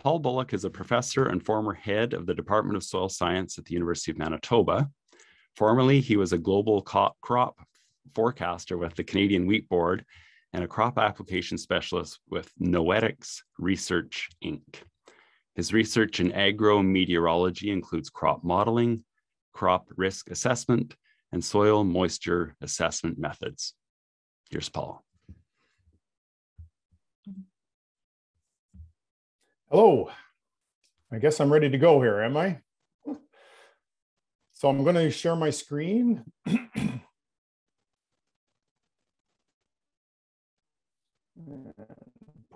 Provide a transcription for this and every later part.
Paul Bullock is a professor and former head of the Department of Soil Science at the University of Manitoba. Formerly, he was a global crop forecaster with the Canadian Wheat Board and a crop application specialist with Noetics Research, Inc. His research in agrometeorology includes crop modeling, crop risk assessment, and soil moisture assessment methods. Here's Paul. Hello. I guess I'm ready to go here, am I? So I'm going to share my screen.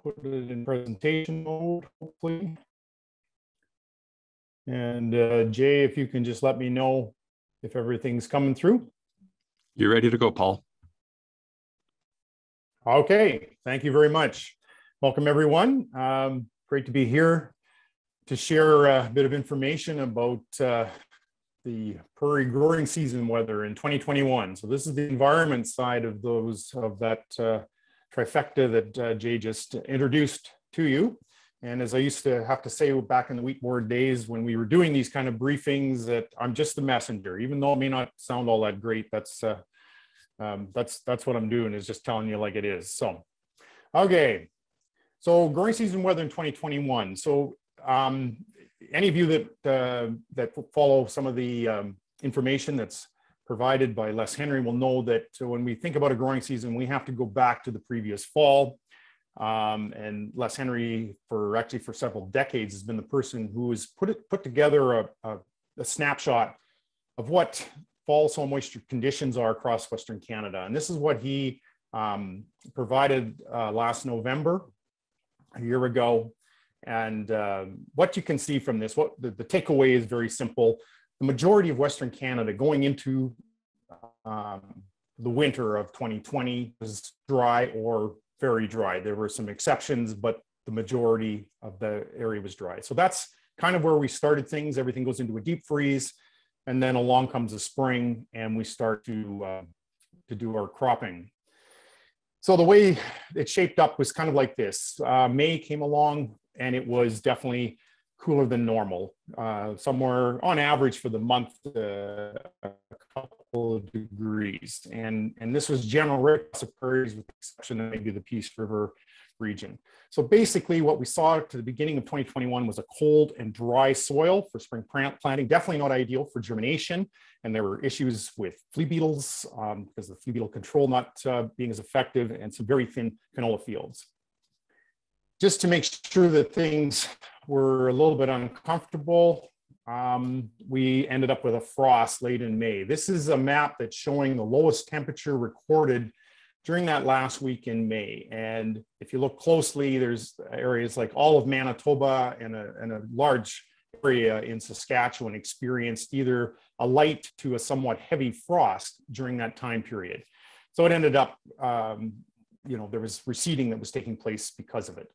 Put it in presentation mode, hopefully. And Jay, if you can just let me know if everything's coming through. You're ready to go, Paul. Okay, thank you very much. Welcome, everyone. Great to be here to share a bit of information about the prairie growing season weather in 2021. So this is the environment side of that trifecta that Jay just introduced to you. And as I used to have to say back in the Wheat Board days when we were doing these kind of briefings, that I'm just the messenger, even though it may not sound all that great. That's what I'm doing, is just telling you like it is. So, okay. So growing season weather in 2021. So any of you that follow some of the information that's provided by Les Henry will know that when we think about a growing season, we have to go back to the previous fall. And Les Henry, for several decades, has been the person who has put together a snapshot of what fall soil moisture conditions are across Western Canada. And this is what he provided last November, a year ago. And what you can see from this, the takeaway is very simple. The majority of Western Canada going into the winter of 2020 was dry or very dry. There were some exceptions, but the majority of the area was dry. So that's kind of where we started things. Everything goes into a deep freeze, and then along comes the spring, and we start to do our cropping. So the way it shaped up was kind of like this. May came along, and it was definitely cooler than normal. Somewhere on average for the month, a couple of degrees. And this was general across the prairies, with the exception of maybe the Peace River region. So basically what we saw to the beginning of 2021 was a cold and dry soil for spring planting, definitely not ideal for germination. And there were issues with flea beetles because the flea beetle control not being as effective, and some very thin canola fields. Just to make sure that things were a little bit uncomfortable, we ended up with a frost late in May. This is a map that's showing the lowest temperature recorded during that last week in May. And if you look closely, there's areas like all of Manitoba and a large area in Saskatchewan experienced either a light to a somewhat heavy frost during that time period. So it ended up, there was reseeding that was taking place because of it.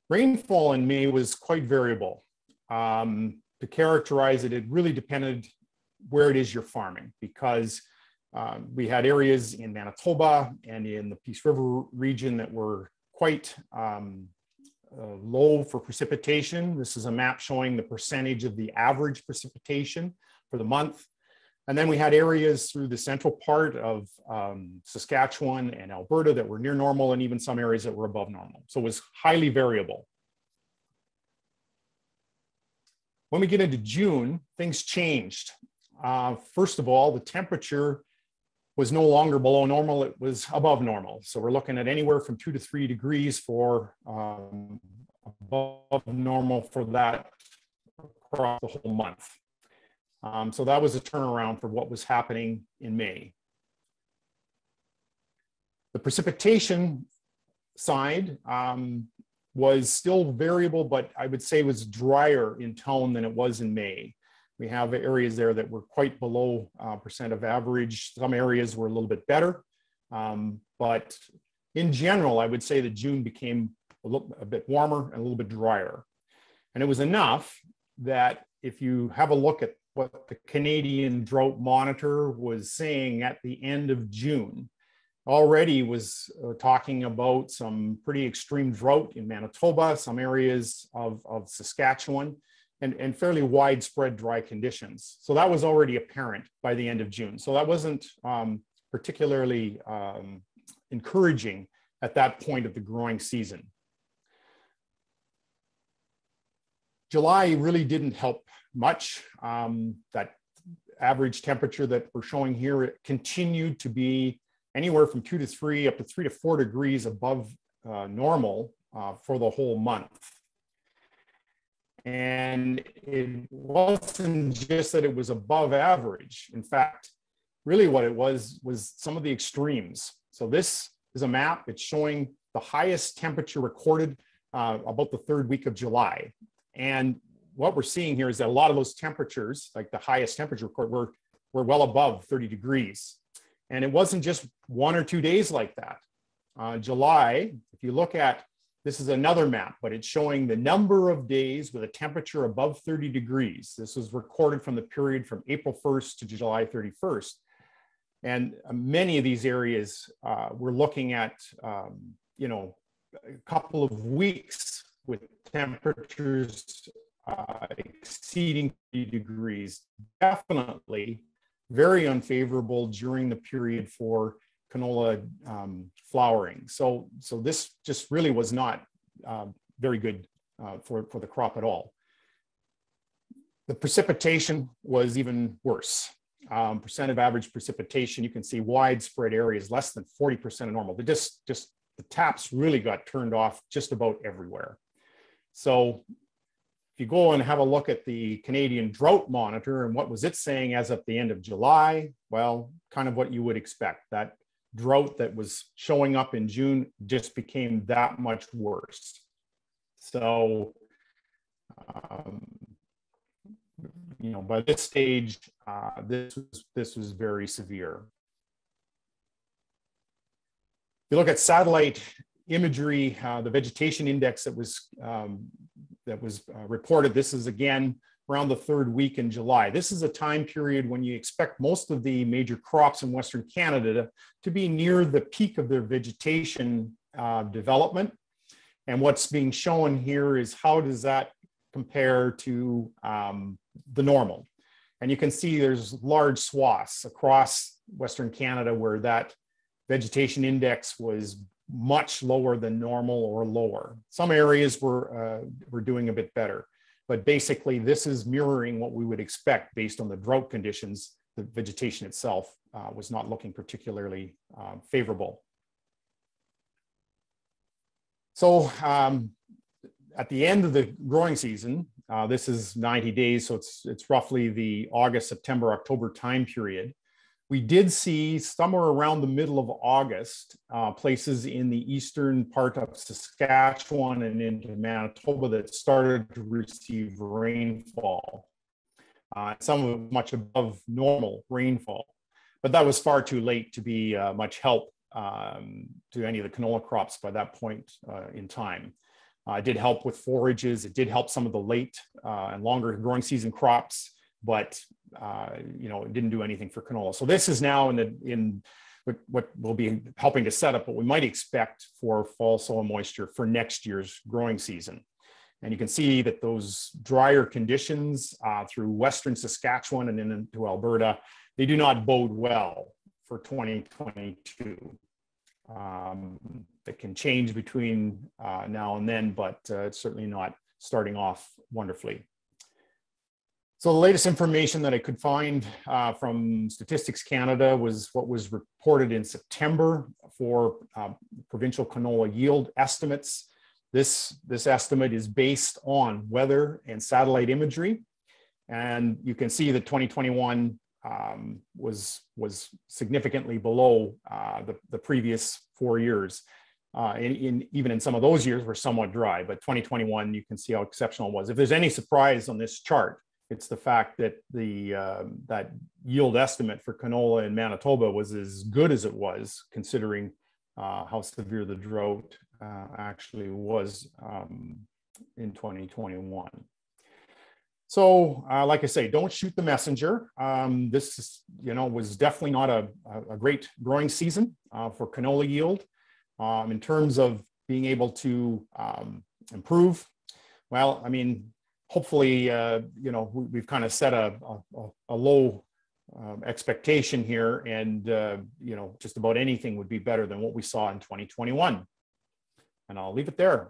Rainfall in May was quite variable. To characterize it, it really depended where it is you're farming, because we had areas in Manitoba and in the Peace River region that were quite low for precipitation. This is a map showing the percentage of the average precipitation for the month. And then we had areas through the central part of Saskatchewan and Alberta that were near normal, and even some areas that were above normal. So it was highly variable. When we get into June, things changed. First of all, the temperature was no longer below normal, it was above normal. So we're looking at anywhere from 2 to 3 degrees for above normal for that across the whole month. So that was a turnaround for what was happening in May. The precipitation side was still variable, but I would say was drier in tone than it was in May. We have areas there that were quite below percent of average. Some areas were a little bit better, but in general, I would say that June became a bit warmer and a little bit drier. And it was enough that if you have a look at what the Canadian Drought Monitor was saying at the end of June, already was talking about some pretty extreme drought in Manitoba, some areas of Saskatchewan, and fairly widespread dry conditions. So that was already apparent by the end of June. So that wasn't particularly encouraging at that point of the growing season. July really didn't help much. That average temperature that we're showing here, it continued to be anywhere from 2 to 3 up to 3 to 4 degrees above normal for the whole month. And it wasn't just that it was above average. In fact, really what it was some of the extremes. So this is a map. It's showing the highest temperature recorded about the third week of July. And what we're seeing here is that a lot of those temperatures, like the highest temperature record, were well above 30 degrees. And it wasn't just 1 or 2 days like that. July, if you look at, this is another map, but it's showing the number of days with a temperature above 30 degrees. This was recorded from the period from April 1st to July 31st. And many of these areas, we're looking at, you know, a couple of weeks with temperatures exceeding 30 degrees. Definitely very unfavorable during the period for canola flowering. So this just really was not very good for the crop at all. The precipitation was even worse. Percent of average precipitation, you can see widespread areas, less than 40% of normal. The taps really got turned off just about everywhere. So if you go and have a look at the Canadian Drought Monitor and what was it saying as of the end of July, well, kind of what you would expect. That drought that was showing up in June just became that much worse. So, you know, by this stage, this was very severe. If you look at satellite imagery, the vegetation index that was reported, this is again around the third week in July. This is a time period when you expect most of the major crops in Western Canada to be near the peak of their vegetation development. And what's being shown here is how does that compare to the normal. And you can see there's large swaths across Western Canada where that vegetation index was much lower than normal or lower. Some areas were doing a bit better, but basically this is mirroring what we would expect based on the drought conditions. The vegetation itself was not looking particularly favorable. So at the end of the growing season, this is 90 days, so it's roughly the August, September, October time period. We did see somewhere around the middle of August, places in the eastern part of Saskatchewan and into Manitoba that started to receive rainfall. Some of it much above normal rainfall, but that was far too late to be much help to any of the canola crops by that point in time. It did help with forages. It did help some of the late and longer growing season crops, but you know, it didn't do anything for canola. So this is now in what will be helping to set up what we might expect for fall soil moisture for next year's growing season. And you can see that those drier conditions through Western Saskatchewan and into Alberta, they do not bode well for 2022. It can change between now and then, but it's certainly not starting off wonderfully. So the latest information that I could find from Statistics Canada was what was reported in September for provincial canola yield estimates. This estimate is based on weather and satellite imagery. And you can see that 2021 was significantly below the previous 4 years. Even in some of those years were somewhat dry, but 2021, you can see how exceptional it was. If there's any surprise on this chart, it's the fact that that yield estimate for canola in Manitoba was as good as it was, considering how severe the drought actually was in 2021. So like I say, don't shoot the messenger. This is, was definitely not a great growing season for canola yield. In terms of being able to improve, well, I mean, hopefully, we've kind of set a low expectation here, and just about anything would be better than what we saw in 2021. And I'll leave it there.